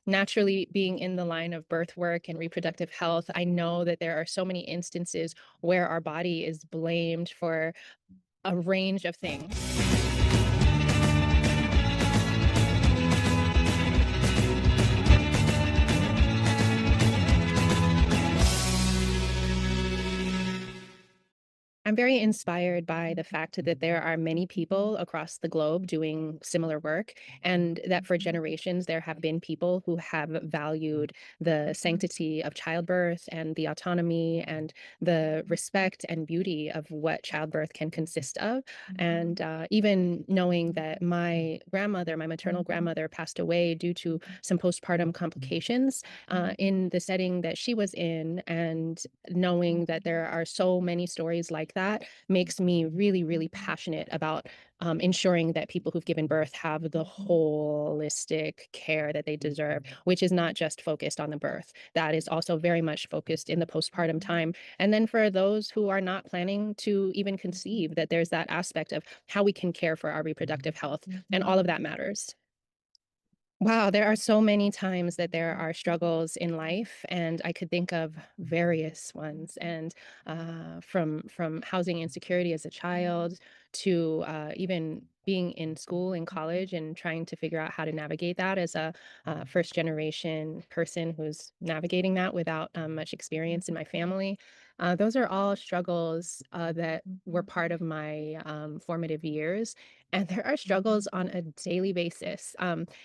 Naturally, being in the line of birth work and reproductive health, I know that there are so many instances where our body is blamed for a range of things. I'm very inspired by the fact that there are many people across the globe doing similar work, and that for generations there have been people who have valued the sanctity of childbirth and the autonomy and the respect and beauty of what childbirth can consist of. And even knowing that my grandmother, my maternal grandmother, passed away due to some postpartum complications in the setting that she was in, and knowing that there are so many stories like that makes me really, really passionate about ensuring that people who've given birth have the holistic care that they deserve, which is not just focused on the birth. That is also very much focused in the postpartum time. And then for those who are not planning to even conceive, that there's that aspect of how we can care for our reproductive health, and all of that matters. Wow, there are so many times that there are struggles in life, and I could think of various ones. And from housing insecurity as a child to even being in school and college and trying to figure out how to navigate that as a first generation person who's navigating that without much experience in my family. Those are all struggles that were part of my formative years. And there are struggles on a daily basis.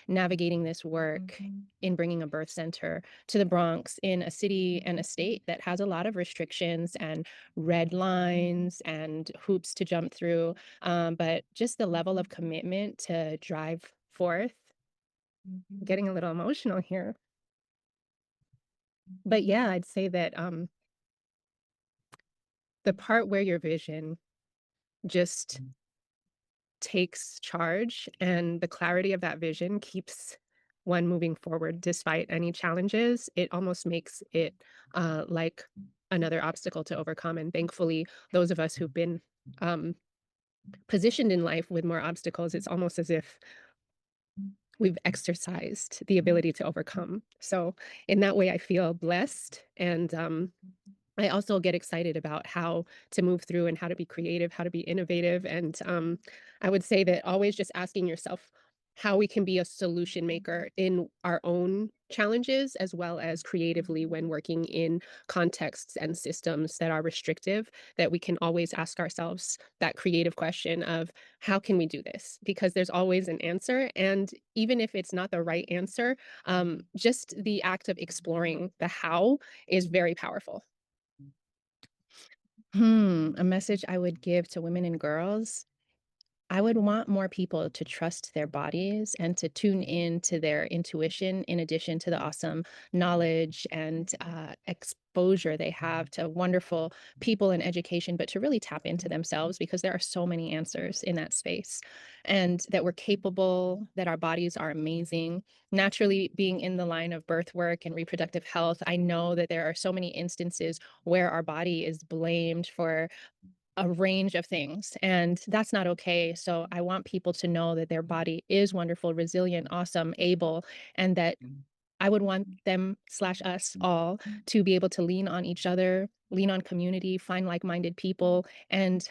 Navigating this work in bringing a birth center to the Bronx in a city and a state that has a lot of restrictions and red lines and hoops to jump through. But just the level of commitment to drive forth, getting a little emotional here. But yeah, I'd say that the part where your vision just takes charge and the clarity of that vision keeps one moving forward despite any challenges, it almost makes it like another obstacle to overcome. And thankfully, those of us who've been um, positioned in life with more obstacles, it's almost as if we've exercised the ability to overcome. So, in that way, I feel blessed. And I also get excited about how to move through and how to be creative, how to be innovative. And I would say that always just asking yourself how we can be a solution maker in our own challenges, as well as creatively when working in contexts and systems that are restrictive, that we can always ask ourselves that creative question of how can we do this? Because there's always an answer. And even if it's not the right answer, just the act of exploring the how is very powerful. A message I would give to women and girls. I would want more people to trust their bodies and to tune in to their intuition, in addition to the awesome knowledge and exposure they have to wonderful people and education, but to really tap into themselves because there are so many answers in that space. And that we're capable, that our bodies are amazing. Naturally, being in the line of birth work and reproductive health, I know that there are so many instances where our body is blamed for a range of things, and that's not okay. So I want people to know that their body is wonderful, resilient, awesome, able, and that I would want them slash us all to be able to lean on each other, lean on community, find like-minded people, and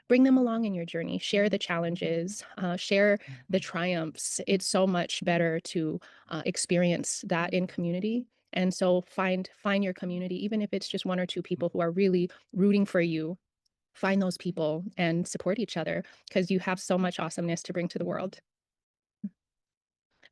bring them along in your journey. Share the challenges, share the triumphs. It's so much better to experience that in community. And so find your community, even if it's just one or two people who are really rooting for you. Find those people and support each other because you have so much awesomeness to bring to the world.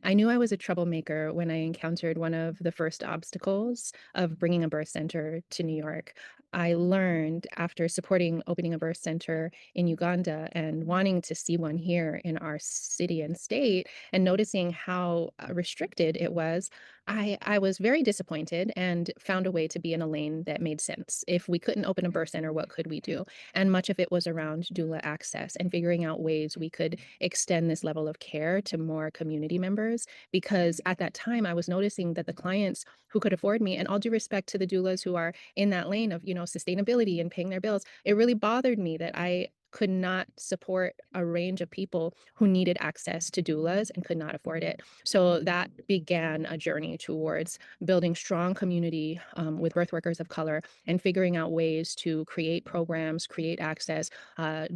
I knew I was a troublemaker when I encountered one of the first obstacles of bringing a birth center to New York. I learned after supporting opening a birth center in Uganda and wanting to see one here in our city and state and noticing how restricted it was. I was very disappointed and found a way to be in a lane that made sense. If we couldn't open a birth center, what could we do? And much of it was around doula access and figuring out ways we could extend this level of care to more community members. Because at that time, I was noticing that the clients who could afford me, and all due respect to the doulas who are in that lane of, sustainability and paying their bills, it really bothered me that I could not support a range of people who needed access to doulas and could not afford it. So that began a journey towards building strong community with birth workers of color and figuring out ways to create programs, create access,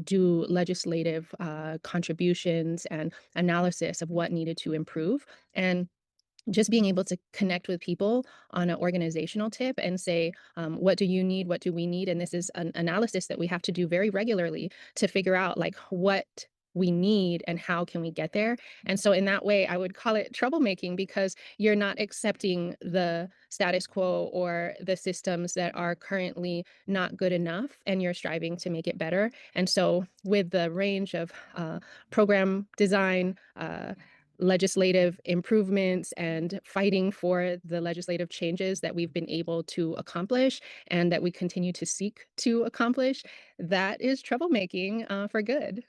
do legislative contributions and analysis of what needed to improve. And just being able to connect with people on an organizational tip and say, what do you need? What do we need? And this is an analysis that we have to do very regularly to figure out like what we need and how can we get there. And so in that way, I would call it troublemaking because you're not accepting the status quo or the systems that are currently not good enough and you're striving to make it better. And so with the range of program design, legislative improvements and fighting for the legislative changes that we've been able to accomplish and that we continue to seek to accomplish, that is troublemaking for good.